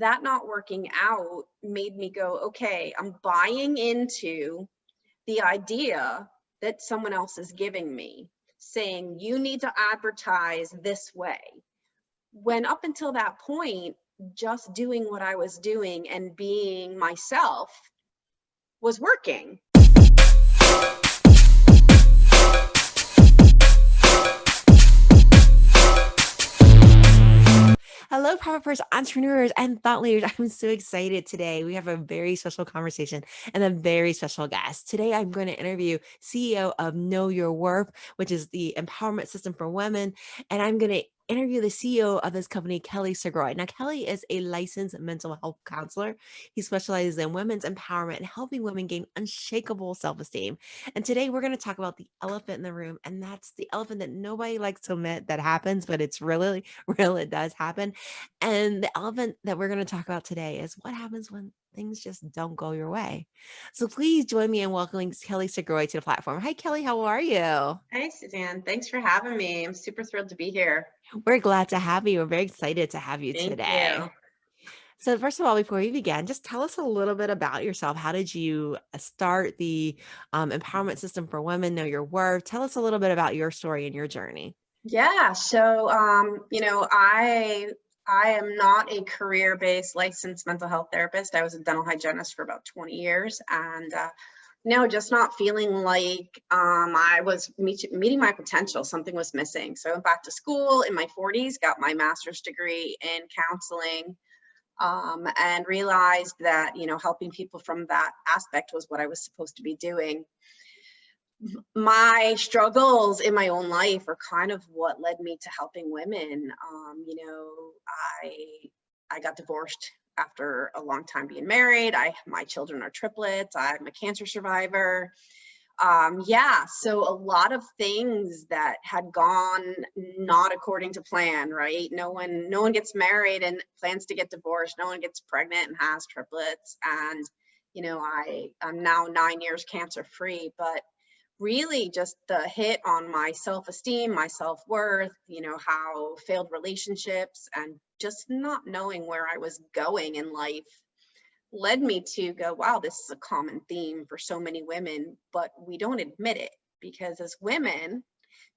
that not working out made me go, okay, I'm buying into the idea that someone else is giving me, saying you need to advertise this way. When up until that point, just doing what I was doing and being myself was working. Hello, Profit First entrepreneurs and thought leaders. I'm so excited today. We have a very special conversation and a very special guest. Today, I'm going to interview CEO of Know Your Worth, which is the empowerment system for women. And I'm going to interview the CEO of this company, Kelly Segroy. Now, Kelly is a licensed mental health counselor. He specializes in women's empowerment and helping women gain unshakable self-esteem. And today we're going to talk about the elephant in the room. And that's the elephant that nobody likes to admit that happens, but it's really real. It does happen. And the elephant that we're going to talk about today is what happens when things just don't go your way. So please join me in welcoming Kelly Segroy to the platform. Hi, Kelly. How are you? Hey, Suzanne, thanks for having me. I'm super thrilled to be here. We're glad to have you. We're very excited to have you Thank today. you. So first of all, before we begin, just tell us a little bit about yourself. How did you start the empowerment system for women? Know your worth. Tell us a little bit about your story and your journey. Yeah, so I am not a career-based licensed mental health therapist. I was a dental hygienist for about 20 years, and no, just not feeling like I was meeting my potential. Something was missing. So I went back to school in my 40s, got my master's degree in counseling, and realized that helping people from that aspect was what I was supposed to be doing. My struggles in my own life are kind of what led me to helping women. I got divorced after a long time being married. My children are triplets. I'm a cancer survivor. Yeah, so a lot of things that had gone not according to plan, right? No one gets married and plans to get divorced. No one gets pregnant and has triplets. And I'm now 9 years cancer free, but really just the hit on my self-esteem, my self-worth, how failed relationships and just not knowing where I was going in life led me to go, wow, this is a common theme for so many women, but we don't admit it because as women,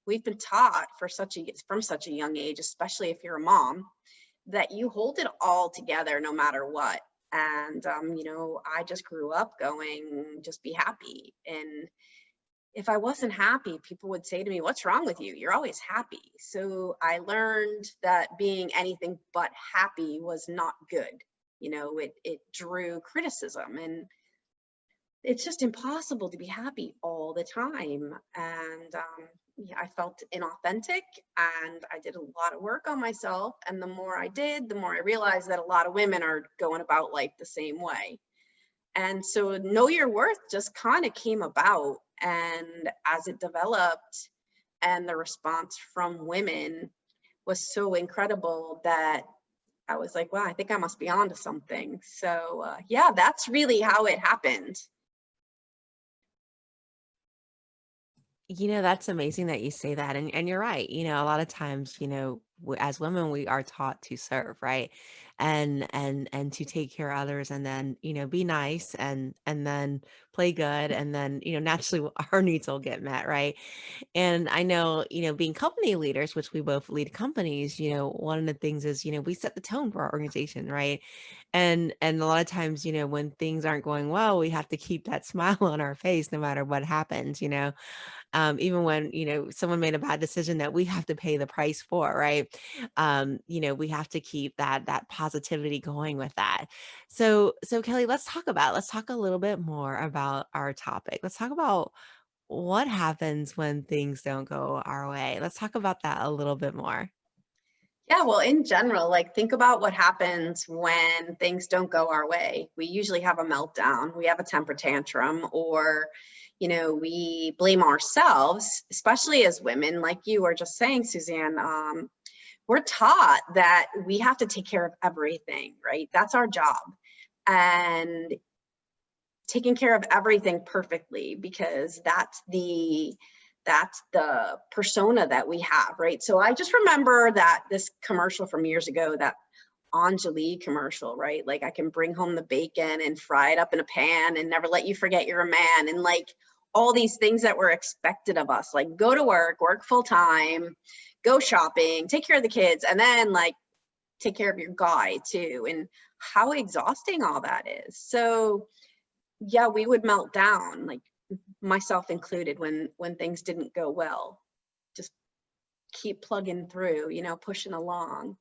we've been taught from such a young age, especially if you're a mom, that you hold it all together no matter what. And, I just grew up going, just be happy. And if I wasn't happy, people would say to me, what's wrong with you? You're always happy. So I learned that being anything but happy was not good. It drew criticism, and it's just impossible to be happy all the time. And yeah, I felt inauthentic, and I did a lot of work on myself. And the more I did, the more I realized that a lot of women are going about life the same way. And so Know Your Worth just kind of came about. And as it developed and the response from women was so incredible that I was like, wow, I think I must be onto something. So yeah, that's really how it happened. That's amazing that you say that. And you're right. A lot of times, as women, we are taught to serve, right? And to take care of others and then, be nice and then play good. And then, naturally our needs will get met, right? And I know, being company leaders, which we both lead companies, one of the things is, we set the tone for our organization, right? And a lot of times, when things aren't going well, we have to keep that smile on our face no matter what happens, even when someone made a bad decision that we have to pay the price for, right? We have to keep that positivity going with that. So Kelly, let's talk a little bit more about our topic. Let's talk about what happens when things don't go our way. Let's talk about that a little bit more. Yeah, well, in general, like think about what happens when things don't go our way. We usually have a meltdown, we have a temper tantrum, or, we blame ourselves, especially as women, like you were just saying, Suzanne. We're taught that we have to take care of everything, right? That's our job. And taking care of everything perfectly, because that's the persona that we have, right? So I just remember that this commercial from years ago that Anjali commercial, right? Like I can bring home the bacon and fry it up in a pan and never let you forget you're a man. And like all these things that were expected of us, like go to work, work full time, go shopping, take care of the kids, and then like take care of your guy too. And how exhausting all that is. So yeah, we would melt down, like myself included, when things didn't go well. Just keep plugging through, pushing along.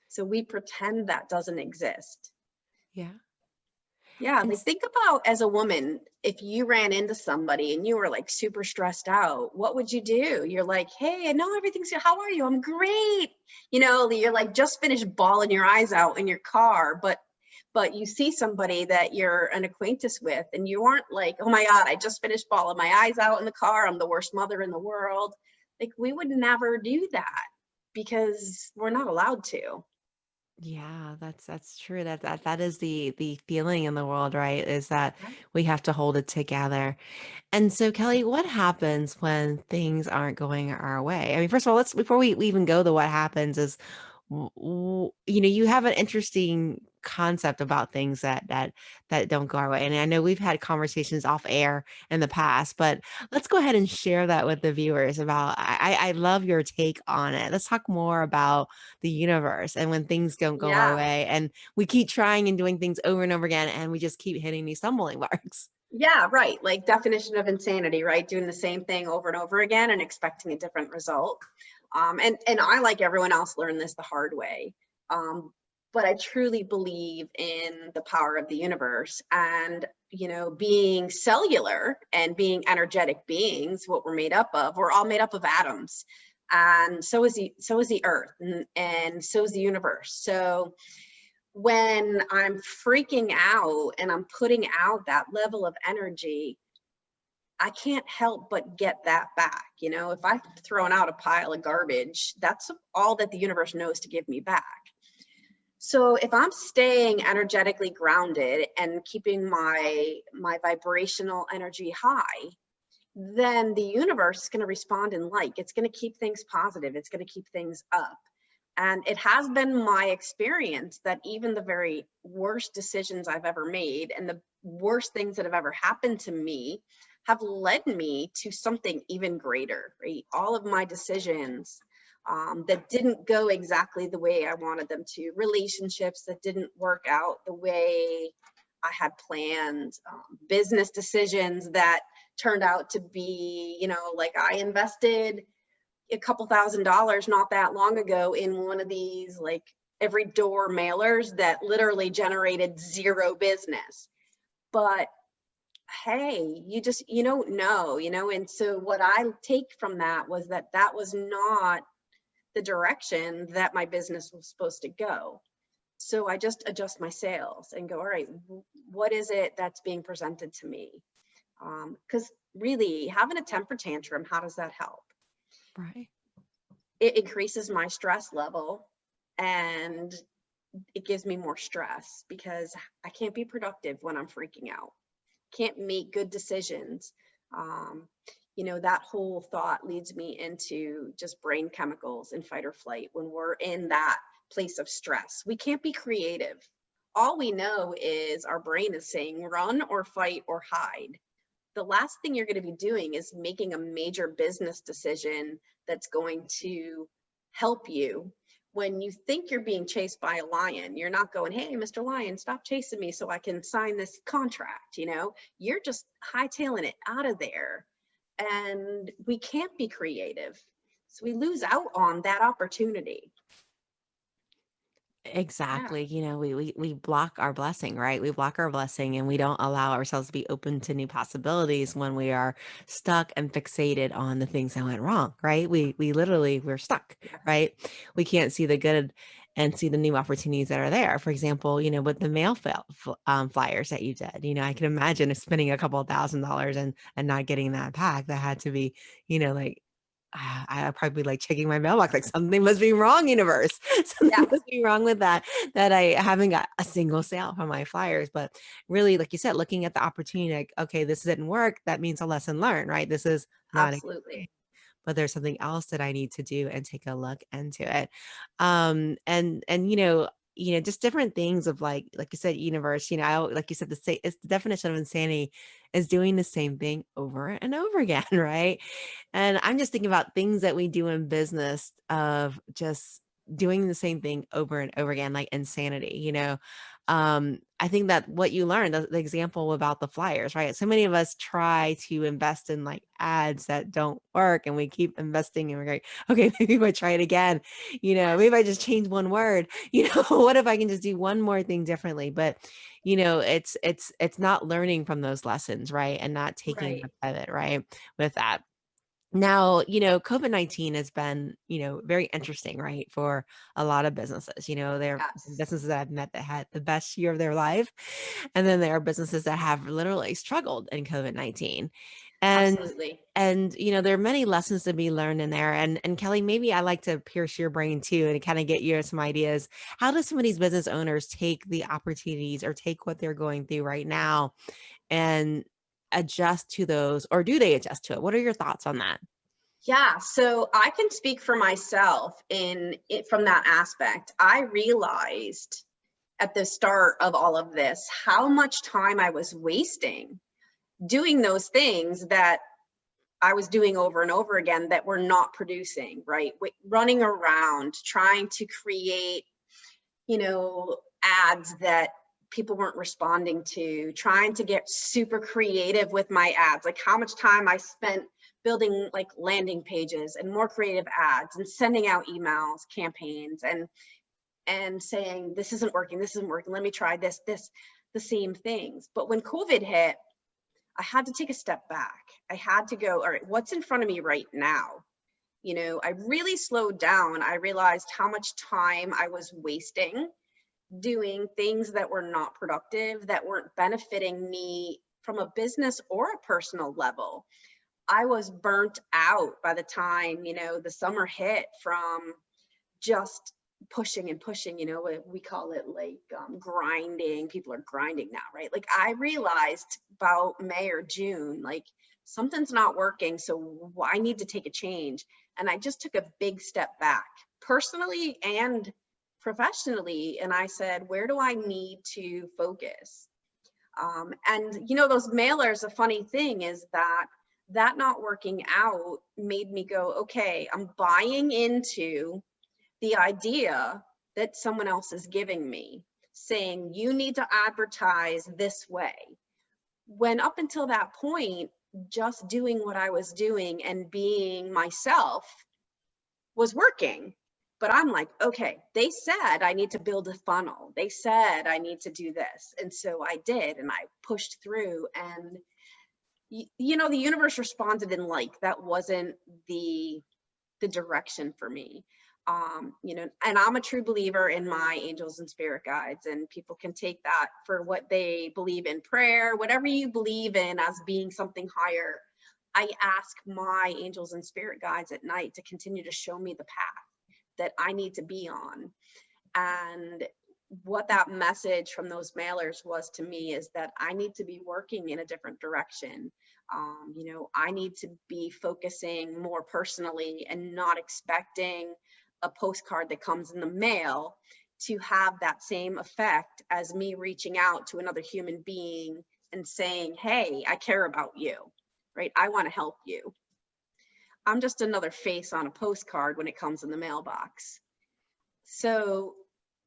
So we pretend that doesn't exist. Yeah. Yeah, And like think about as a woman, if you ran into somebody and you were like super stressed out, what would you do? You're like, hey, I know everything's good. How are you? I'm great. You're like just finished bawling your eyes out in your car, but you see somebody that you're an acquaintance with and you aren't like, oh my God, I just finished bawling my eyes out in the car. I'm the worst mother in the world. Like we would never do that because we're not allowed to. yeah, that's true. That is the feeling in the world, right? Is that we have to hold it together. And so, Kelly, what happens when things aren't going our way? I mean, first of all, let's before we even go to what happens is, you have an interesting concept about things that don't go our way. And I know we've had conversations off air in the past, but let's go ahead and share that with the viewers about. I love your take on it. Let's talk more about the universe and when things don't go our Yeah. way, and we keep trying and doing things over and over again, and we just keep hitting these stumbling blocks. Yeah, right. Like definition of insanity, right? Doing the same thing over and over again and expecting a different result. And I, like everyone else, learned this the hard way. But I truly believe in the power of the universe and, being cellular and being energetic beings, what we're made up of. We're all made up of atoms. And so is the earth, and so is the universe. So when I'm freaking out and I'm putting out that level of energy, I can't help but get that back. If I've thrown out a pile of garbage, that's all that the universe knows to give me back. So if I'm staying energetically grounded and keeping my vibrational energy high, then the universe is going to respond in like. It's going to keep things positive. It's going to keep things up. And it has been my experience that even the very worst decisions I've ever made and the worst things that have ever happened to me have led me to something even greater, right? All of my decisions that didn't go exactly the way I wanted them to, relationships that didn't work out the way I had planned, business decisions that turned out to be, like I invested a couple $1,000s not that long ago in one of these like every door mailers that literally generated zero business. But hey, you don't know, and so what I take from that was that was not the direction that my business was supposed to go. So I just adjust my sails and go, all right, what is it that's being presented to me? Because really having a temper tantrum, how does that help? Right. It increases my stress level and it gives me more stress because I can't be productive when I'm freaking out. Can't make good decisions. That whole thought leads me into just brain chemicals and fight or flight when we're in that place of stress. We can't be creative. All we know is our brain is saying run or fight or hide. The last thing you're going to be doing is making a major business decision that's going to help you. When you think you're being chased by a lion, you're not going, hey, Mr. Lion, stop chasing me so I can sign this contract. You're just hightailing it out of there. And we can't be creative. So we lose out on that opportunity. Yeah, Exactly. We block our blessing, right? We block our blessing and we don't allow ourselves to be open to new possibilities when we are stuck and fixated on the things that went wrong, right? We literally we're stuck, yeah, right? We can't see the good and see the new opportunities that are there. For example, with the flyers that you did, I can imagine spending a couple of $1,000s and not getting that back. That had to be, like I'd probably be like checking my mailbox, like something must be wrong, universe. yeah, Something must be wrong with that I haven't got a single sale from my flyers. But really, like you said, looking at the opportunity, like, okay, this didn't work. That means a lesson learned, right? This is not a good thing, absolutely. but there's something else that I need to do and take a look into it. And just different things of like you said, universe, like you said, it's the definition of insanity is doing the same thing over and over again, right? And I'm just thinking about things that we do in business of just doing the same thing over and over again, like insanity. I think that what you learned, the example about the flyers, right? So many of us try to invest in like ads that don't work and we keep investing and we're like, okay, maybe if I try it again, maybe if I just change one word, what if I can just do one more thing differently? But it's not learning from those lessons, right? And not taking Right. the pivot, right? With that. Now, COVID-19 has been, very interesting, right, for a lot of businesses. There are Yes, businesses that I've met that had the best year of their life, and then there are businesses that have literally struggled in COVID-19. And absolutely. there are many lessons to be learned in there. And Kelly, maybe I like to pierce your brain too and kind of get you some ideas. How do some of these business owners take the opportunities or take what they're going through right now and adjust to those, or do they adjust to it? What are your thoughts on that? Yeah, so I can speak for myself in it from that aspect. I realized at the start of all of this how much time I was wasting doing those things that I was doing over and over again that were not producing, right? Running around trying to create, ads that people weren't responding to, trying to get super creative with my ads, like how much time I spent building like landing pages and more creative ads and sending out emails, campaigns, and saying this isn't working, let me try this, the same things. But when COVID hit, I had to take a step back. I had to go, all right, what's in front of me right now? I really slowed down. I realized how much time I was wasting doing things that were not productive, that weren't benefiting me from a business or a personal level. I was burnt out by the time, the summer hit from just pushing and pushing, we call it like grinding. People are grinding now, right? Like I realized about May or June, like something's not working. So I need to take a change. And I just took a big step back personally and professionally. And I said, where do I need to focus? And those mailers, a funny thing is that not working out made me go, okay, I'm buying into the idea that someone else is giving me, saying you need to advertise this way. When up until that point, just doing what I was doing and being myself was working. But I'm like, okay, they said I need to build a funnel. They said I need to do this. And so I did, and I pushed through. And, the universe responded in like, that wasn't the direction for me. And I'm a true believer in my angels and spirit guides, and people can take that for what they believe in, prayer, whatever you believe in as being something higher. I ask my angels and spirit guides at night to continue to show me the path that I need to be on. And what that message from those mailers was to me is that I need to be working in a different direction. I need to be focusing more personally and not expecting a postcard that comes in the mail to have that same effect as me reaching out to another human being and saying, hey, I care about you, right? I want to help you. I'm just another face on a postcard when it comes in the mailbox. So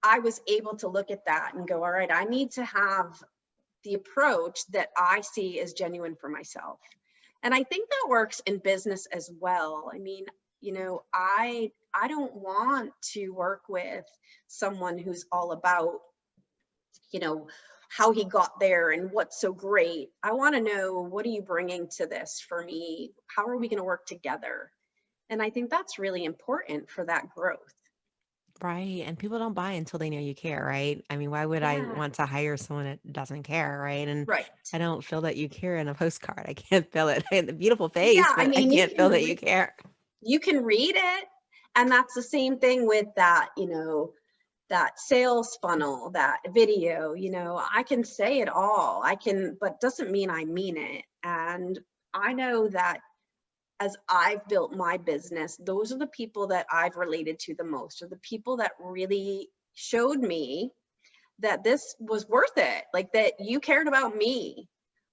I was able to look at that and go, all right, I need to have the approach that I see as genuine for myself. And I think that works in business as well. I mean, I don't want to work with someone who's all about, how he got there and what's so great. I want to know, what are you bringing to this for me? How are we going to work together? And I think that's really important for that growth. Right, and people don't buy until they know you care, right? I mean, why would I Yeah, want to hire someone that doesn't care, right? And right. I don't feel that you care in a postcard. I can't feel it. I have the beautiful face, Yeah, I but I mean, can't feel that you care. you can read it, and that's the same thing with that, that sales funnel, that video. I can say it all, but doesn't mean I mean it. And I know that as I've built my business, those are the people that I've related to the most, are the people that really showed me that this was worth it, like that you cared about me.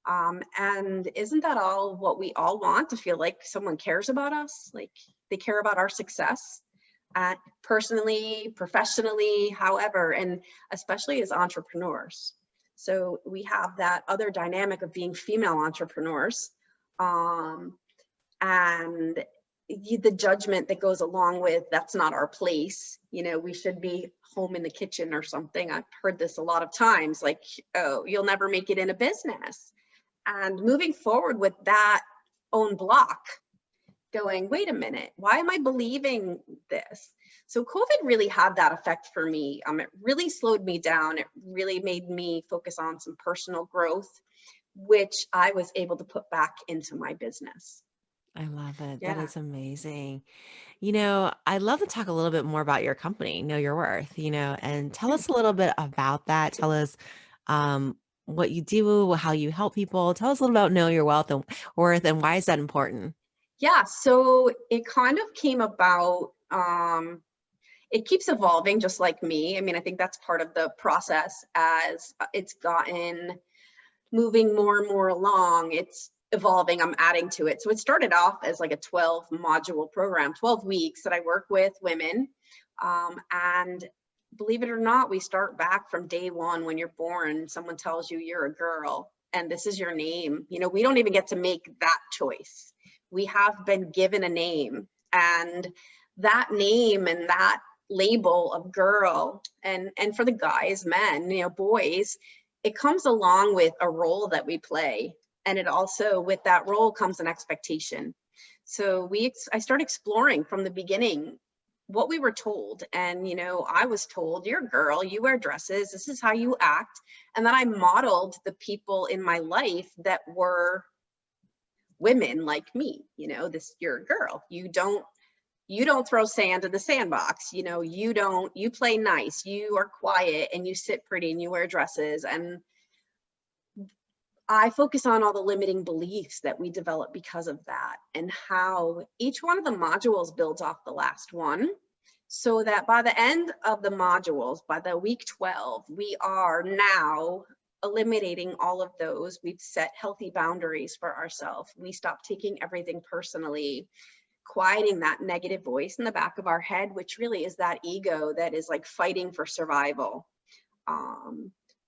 And isn't that all what we all want, to feel like someone cares about us, like they care about our success, personally, professionally, however, and especially as entrepreneurs. So we have that other dynamic of being female entrepreneurs, and the judgment that goes along with that's not our place. We should be home in the kitchen or something. I've heard this a lot of times, like, oh, you'll never make it in a business. And moving forward with that own block, going, wait a minute, why am I believing this? So COVID really had that effect for me. It really slowed me down. It really made me focus on some personal growth, which I was able to put back into my business. I love it. That Yeah. is amazing. I'd love to talk a little bit more about your company, Know Your Worth, and tell Yeah. us a little bit about that. Tell us um, what you do, how you help people. Tell us a little about Know Your Wealth and Worth, and why is that important? Yeah. So it kind of came about, it keeps evolving just like me. I mean, I think that's part of the process as it's gotten moving more and more along. It's evolving. I'm adding to it. So it started off as like a 12 module program, 12 weeks that I work with women. And believe it or not, we start back from day one. When you're born, someone tells you you're a girl and this is your name. We don't even get to make that choice. We have been given a name, and that name and that label of girl, and for the guys, men, boys, it comes along with a role that we play. And it also, with that role comes an expectation. So I started exploring from the beginning what we were told. And, I was told, you're a girl, you wear dresses, this is how you act. And then I modeled the people in my life that were women like me. You're a girl, you don't throw sand in the sandbox. You play nice, you are quiet, and you sit pretty, and you wear dresses. And I focus on all the limiting beliefs that we develop because of that, and how each one of the modules builds off the last one, so that by the end of the modules, by the week 12, we are now eliminating all of those. We've set healthy boundaries for ourselves. We stop taking everything personally, quieting that negative voice in the back of our head, which really is that ego that is like fighting for survival,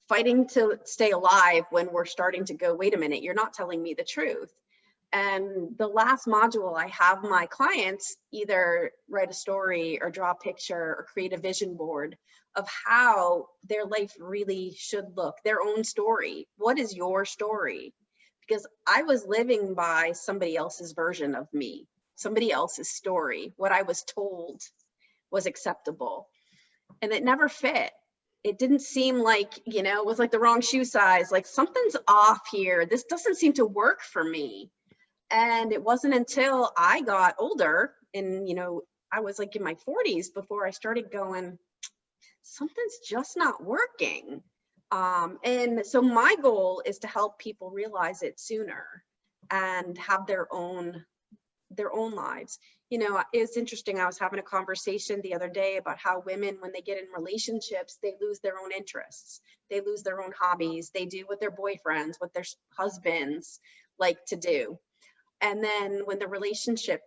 fighting to stay alive, when we're starting to go, wait a minute, you're not telling me the truth. And the last module, I have my clients either write a story or draw a picture or create a vision board of how their life really should look, their own story. What is your story? Because I was living by somebody else's version of me, somebody else's story. What I was told was acceptable, and it never fit. It didn't seem like, it was like the wrong shoe size, like something's off here. This doesn't seem to work for me. And it wasn't until I got older, and, I was like in my 40s before I started going, something's just not working. And so my goal is to help people realize it sooner and have their own lives. It's interesting. I was having a conversation the other day about how women, when they get in relationships, they lose their own interests. They lose their own hobbies. They do what their boyfriends, what their husbands like to do. And then when the relationship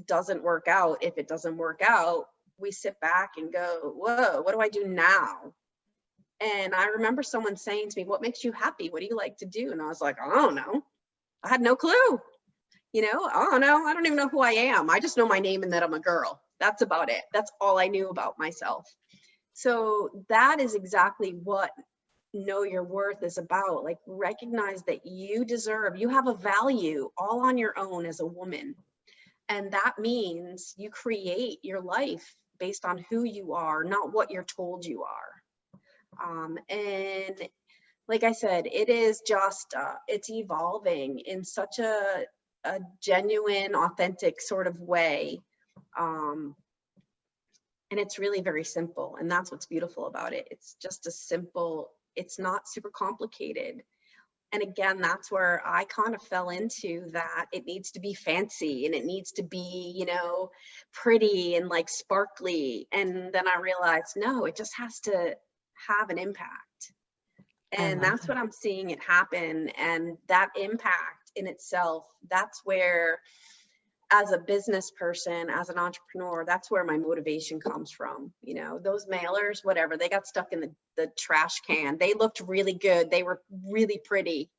doesn't work out, if it doesn't work out, we sit back and go, whoa, what do I do now? And I remember someone saying to me, what makes you happy? What do you like to do? And I was like, I don't know. I had no clue. I don't know. I don't even know who I am. I just know my name and that I'm a girl. That's about it. That's all I knew about myself. So that is exactly what Know Your Worth is about. Like, recognize that you have a value all on your own as a woman. And that means you create your life based on who you are, not what you're told you are. And like I said, it is just, it's evolving in such a genuine, authentic sort of way. And it's really very simple. And that's what's beautiful about it. It's just a simple, it's not super complicated. And again, that's where I kind of fell into that it needs to be fancy and it needs to be, pretty and like sparkly. And then I realized, no, it just has to have an impact. I And love that's that. what I'm seeing it happen. And that impact in itself, that's where, as a business person, as an entrepreneur, that's where my motivation comes from. Those mailers, whatever, they got stuck in the trash can. They looked really good. They were really pretty,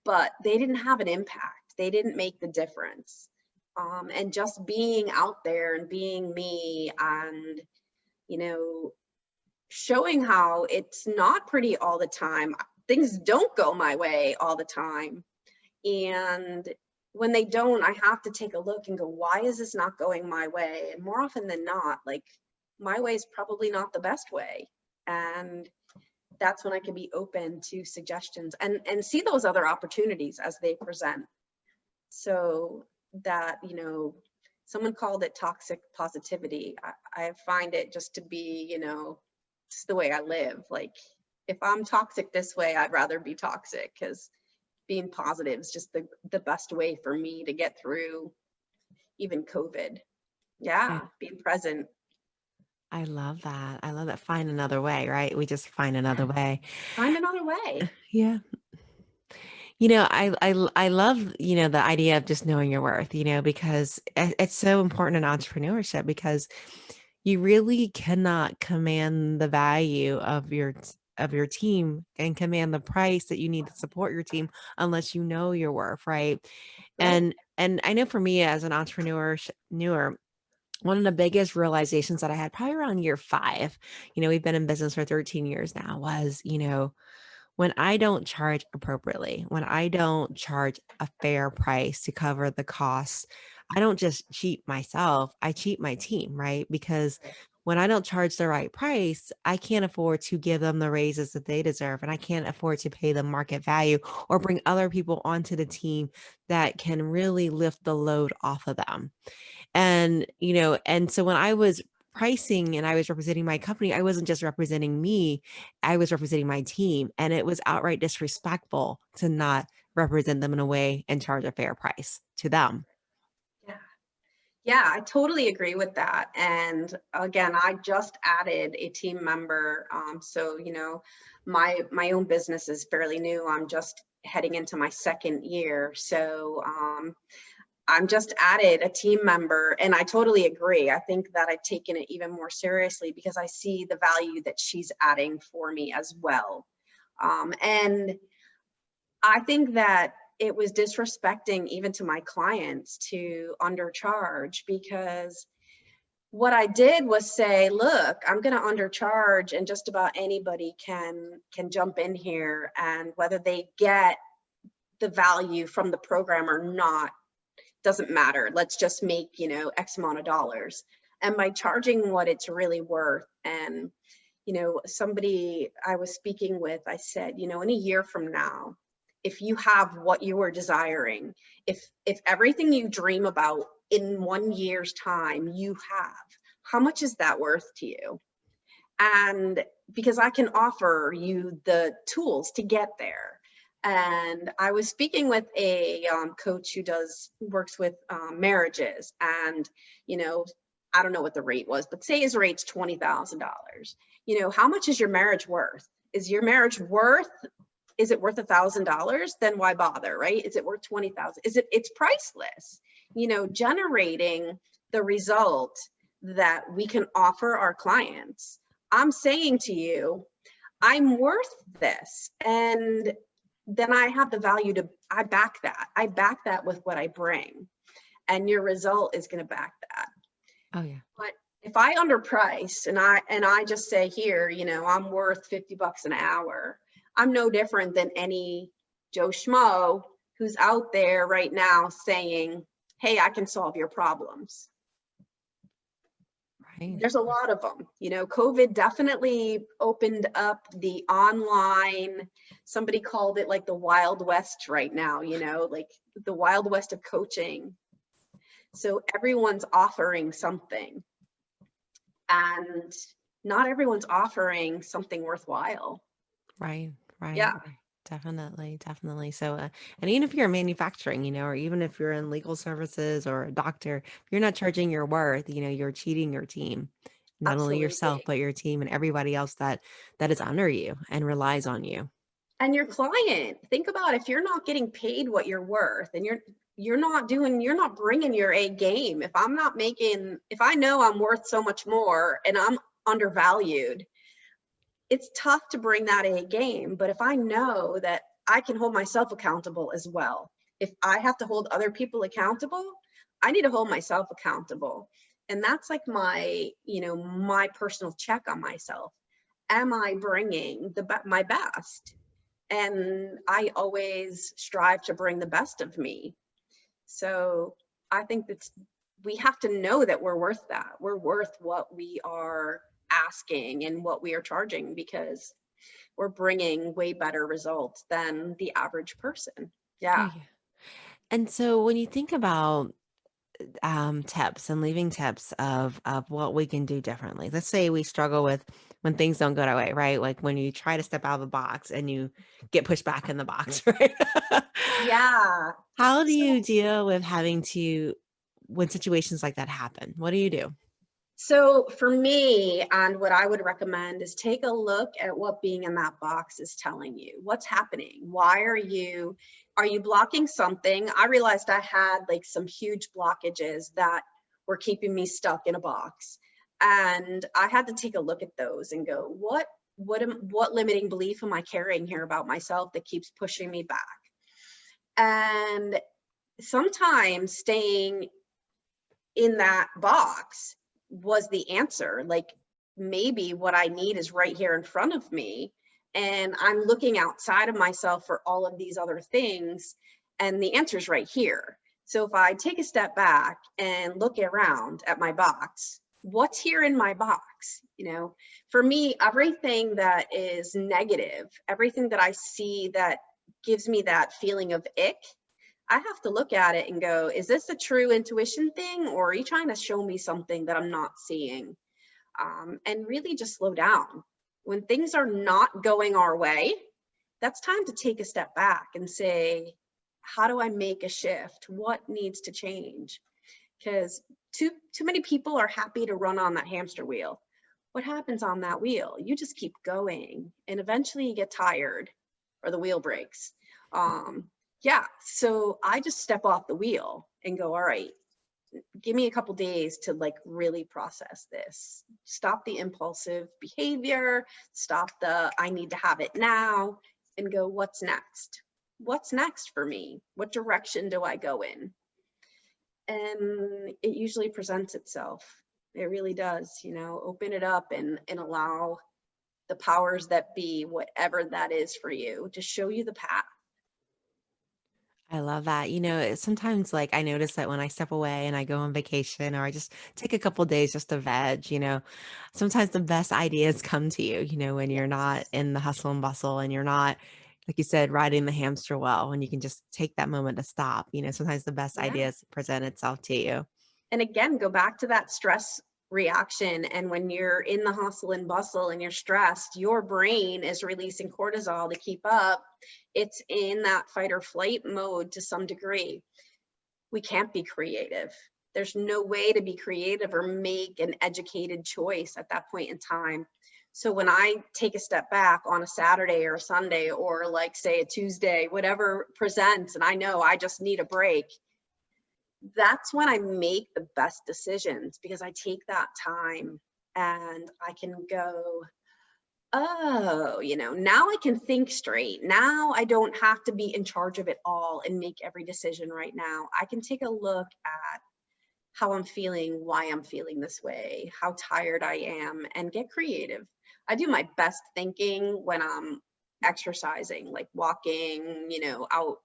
but they didn't have an impact. They didn't make the difference. And just being out there and being me and, you know, showing how it's not pretty all the time. Things don't go my way all the time. And when they don't, I have to take a look and go, why is this not going my way? And more often than not, like, my way is probably not the best way. And that's when I can be open to suggestions and see those other opportunities as they present. So that, someone called it toxic positivity. I find it just to be, just the way I live. Like, if I'm toxic this way, I'd rather be toxic, because being positive is just the best way for me to get through even COVID. Yeah, being present. I love that. I love that. Find another way, right? We just find another Yeah, way. find another way. Yeah. I love, the idea of just knowing your worth, because it's so important in entrepreneurship, because you really cannot command the value of your team and command the price that you need to support your team unless you know your worth, right? Right. And I know for me as an entrepreneur, newer, one of the biggest realizations that I had probably around year 5, we've been in business for 13 years now, was, when I don't charge appropriately, when I don't charge a fair price to cover the costs, I don't just cheat myself, I cheat my team, right? Because Right. when I don't charge the right price, I can't afford to give them the raises that they deserve. And I can't afford to pay them market value or bring other people onto the team that can really lift the load off of them. And so when I was pricing and I was representing my company, I wasn't just representing me, I was representing my team. And it was outright disrespectful to not represent them in a way and charge a fair price to them. Yeah. Yeah, I totally agree with that. And again, I just added a team member. So, my own business is fairly new. I'm just heading into my second year. So, I'm just added a team member, and I totally agree. I think that I've taken it even more seriously because I see the value that she's adding for me as well. And I think that it was disrespecting even to my clients to undercharge, because what I did was say, look, I'm going to undercharge, and just about anybody can jump in here, and whether they get the value from the program or not doesn't matter. Let's just make, X amount of dollars. And by charging what it's really worth, and, somebody I was speaking with, I said, in a year from now, if you have what you are desiring, if everything you dream about in 1 year's time you have, how much is that worth to you? And because I can offer you the tools to get there. And I was speaking with a coach who works with marriages, and I don't know what the rate was, but say his rate's $20,000. How much is your marriage worth? Is your marriage worth? Is it worth $1,000? Then why bother, right? Is it worth 20,000? It's priceless. Generating the result that we can offer our clients. I'm saying to you, I'm worth this. And then I have the value I back that. I back that with what I bring. And your result is going to back that. Oh yeah. But if I underprice and I just say, here, I'm worth $50 an hour, I'm no different than any Joe Schmo who's out there right now saying, hey, I can solve your problems. Right. There's a lot of them. COVID definitely opened up the online, somebody called it like the Wild West right now, like the Wild West of coaching. So everyone's offering something, and not everyone's offering something worthwhile. Right. Right. Yeah. Right. Definitely, definitely. So, and even if you're in manufacturing, or even if you're in legal services or a doctor, if you're not charging your worth, you're cheating your team, not only yourself, Absolutely. but your team and everybody else that is under you and relies on you. And your client, think about if you're not getting paid what you're worth and you're not bringing your A game. If I know I'm worth so much more and I'm undervalued, it's tough to bring that A game. But if I know that I can hold myself accountable as well, if I have to hold other people accountable, I need to hold myself accountable. And that's like my personal check on myself. Am I bringing my best? And I always strive to bring the best of me. So I think we have to know that we're worth that. We're worth what we are asking and what we are charging, because we're bringing way better results than the average person. Oh, Yeah. yeah. And so when you think about tips and leaving tips of what we can do differently. Let's say we struggle with when things don't go our way, right? Like when you try to step out of the box and you get pushed back in the box, right? Yeah. How do So you deal with having to when situations like that happen? What do you do? So for me, and what I would recommend is take a look at what being in that box is telling you. What's happening? Why are you blocking something? I realized I had like some huge blockages that were keeping me stuck in a box. And I had to take a look at those and go, what limiting belief am I carrying here about myself that keeps pushing me back? And sometimes staying in that box was the answer. Like maybe what I need is right here in front of me. And I'm looking outside of myself for all of these other things. And the answer is right here. So if I take a step back and look around at my box, what's here in my box? For me, everything that is negative, everything that I see that gives me that feeling of ick, I have to look at it and go, is this a true intuition thing, or are you trying to show me something that I'm not seeing? And really just slow down. When things are not going our way, that's time to take a step back and say, how do I make a shift? What needs to change? Because too many people are happy to run on that hamster wheel. What happens on that wheel? You just keep going, and eventually you get tired or the wheel breaks. Um, yeah, so I just step off the wheel and go, all right, give me a couple days to like really process this. Stop the impulsive behavior, stop the I need to have it now, and go, what's next? What's next for me? What direction do I go in? And it usually presents itself. It really does, open it up and allow the powers that be, whatever that is for you, to show you the path. I love that. Sometimes like I notice that when I step away and I go on vacation or I just take a couple days just to veg, sometimes the best ideas come to you, when you're not Yes. in the hustle and bustle and you're not, like you said, riding the hamster wheel, and you can just take that moment to stop. Sometimes the best Yeah. ideas present itself to you. And again, go back to that stress reaction. And when you're in the hustle and bustle and you're stressed, your brain is releasing cortisol to keep up. It's in that fight or flight mode to some degree. We can't be creative. There's no way to be creative or make an educated choice at that point in time. So when I take a step back on a Saturday or a Sunday, or like say a Tuesday, whatever presents, and I know I just need a break, that's when I make the best decisions, because I take that time and I can go, oh, now I can think straight. Now I don't have to be in charge of it all and make every decision right now. I can take a look at how I'm feeling, why I'm feeling this way, how tired I am, and get creative. I do my best thinking when I'm exercising, like walking, out,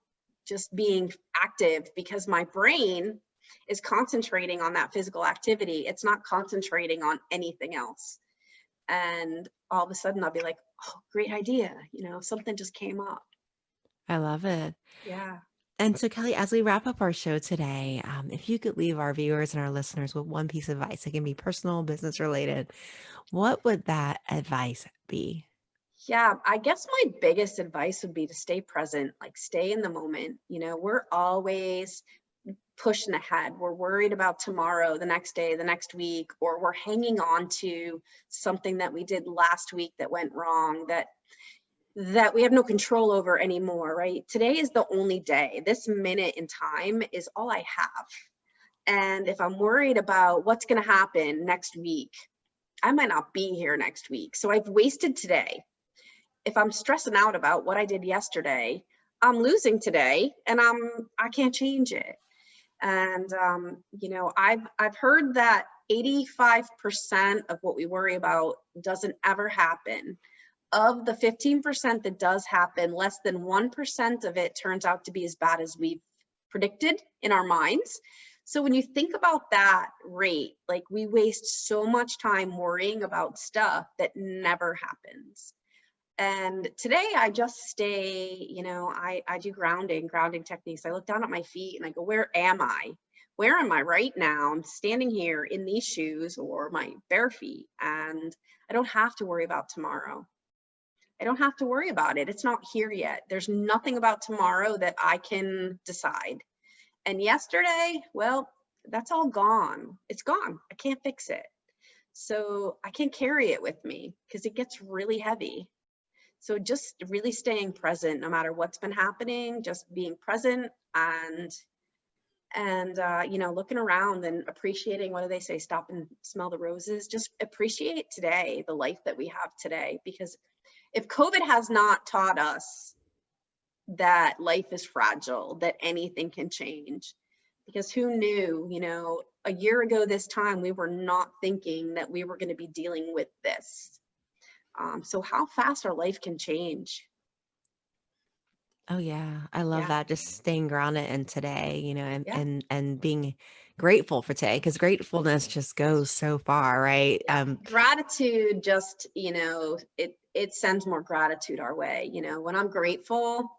just being active, because my brain is concentrating on that physical activity. It's not concentrating on anything else. And all of a sudden I'll be like, oh, great idea. Something just came up. I love it. Yeah. And so, Kelly, as we wrap up our show today, if you could leave our viewers and our listeners with one piece of advice, it can be personal, business related, what would that advice be? Yeah, I guess my biggest advice would be to stay present, like stay in the moment. We're always pushing ahead. We're worried about tomorrow, the next day, the next week, or we're hanging on to something that we did last week that went wrong, that we have no control over anymore, right? Today is the only day. This minute in time is all I have. And if I'm worried about what's going to happen next week, I might not be here next week. So I've wasted today. If I'm stressing out about what I did yesterday, I'm losing today and I can't change it. And I've heard that 85% of what we worry about doesn't ever happen. Of the 15% that does happen, less than 1% of it turns out to be as bad as we've predicted in our minds. So when you think about that rate, like we waste so much time worrying about stuff that never happens. And today I just stay, I do grounding techniques. I look down at my feet and I go, where am I? Where am I right now? I'm standing here in these shoes or my bare feet, and I don't have to worry about tomorrow. I don't have to worry about it. It's not here yet. There's nothing about tomorrow that I can decide. And yesterday, well, that's all gone. It's gone. I can't fix it. So I can't carry it with me because it gets really heavy. So just really staying present no matter what's been happening, just being present and looking around and appreciating, what do they say, stop and smell the roses. Just appreciate today, the life that we have today, because if COVID has not taught us that life is fragile, that anything can change, because who knew, a year ago this time, we were not thinking that we were going to be dealing with this. So how fast our life can change. Oh yeah, I love Yeah, that. Just staying grounded in today, and yeah, and being grateful for today, because gratefulness just goes so far, right? yeah. Gratitude just, it sends more gratitude our way. When I'm grateful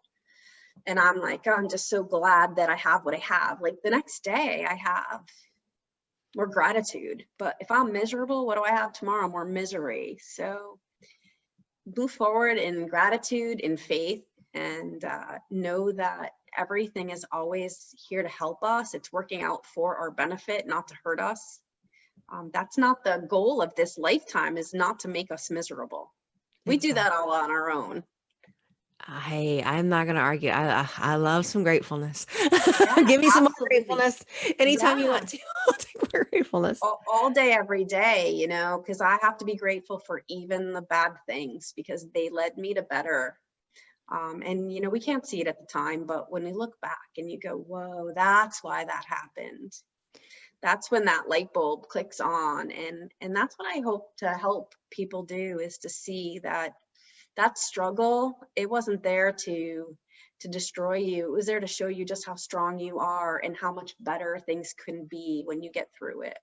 and I'm like, oh, I'm just so glad that I have what I have. Like the next day I have more gratitude. But if I'm miserable, what do I have tomorrow? More misery. So move forward in gratitude, in faith, and know that everything is always here to help us. It's working out for our benefit, not to hurt us. That's not the goal of this lifetime, is not to make us miserable. We do that Exactly. all on our own. Hey, I'm not gonna argue. I love some gratefulness. Yeah, Give me some more absolutely. gratefulness anytime you Yeah, want to. I'll take more gratefulness. all day, every day, because I have to be grateful for even the bad things because they led me to better. And we can't see it at the time, but when we look back and you go, whoa, that's why that happened. That's when that light bulb clicks on. And that's what I hope to help people do, is to see that that struggle, it wasn't there to destroy you. It was there to show you just how strong you are and how much better things can be when you get through it.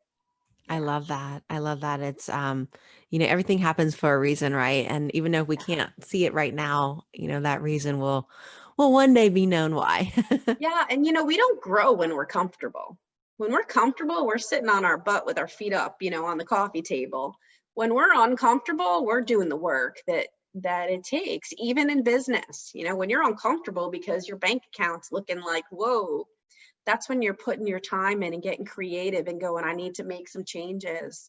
I Yeah. love that. I love that. It's everything happens for a reason, right? And even though if we can't see it right now, that reason will one day be known why. Yeah. And we don't grow when we're comfortable. When we're comfortable, we're sitting on our butt with our feet up, on the coffee table. When we're uncomfortable, we're doing the work that it takes, even in business. When you're uncomfortable because your bank account's looking like, whoa, that's when you're putting your time in and getting creative and going, I need to make some changes.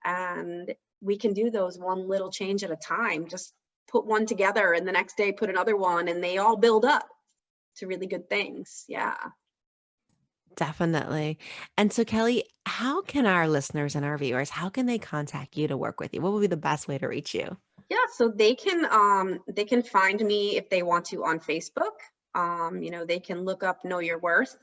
And we can do those one little change at a time. Just put one together and the next day put another one, and they all build up to really good things. Yeah. Definitely. And so, Kelly, how can our listeners and our viewers, how can they contact you to work with you? What would be the best way to reach you? Yeah, so they can find me if they want to on Facebook. They can look up Know Your Worth.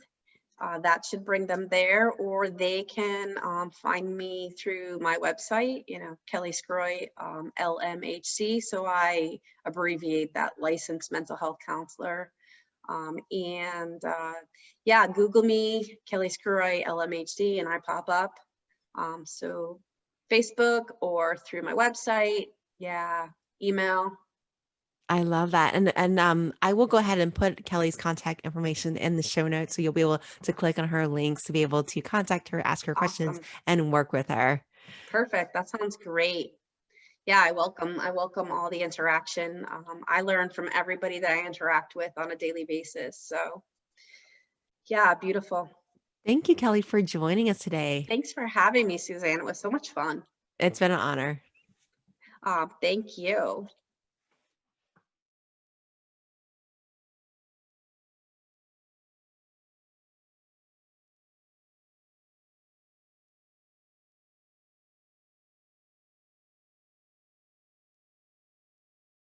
That should bring them there, or they can find me through my website, Kelly Scroy, LMHC. So I abbreviate that, licensed mental health counselor. Yeah, Google me, Kelly Scroy, LMHD, and I pop up. So Facebook or through my website. Yeah, email. I love that. And I will go ahead and put Kelly's contact information in the show notes so you'll be able to click on her links to be able to contact her, ask her questions, Awesome. and work with her. Perfect. That sounds great. Yeah, I welcome all the interaction. I learn from everybody that I interact with on a daily basis. So yeah, beautiful. Thank you, Kelly, for joining us today. Thanks for having me, Suzanne. It was so much fun. It's been an honor. Thank you.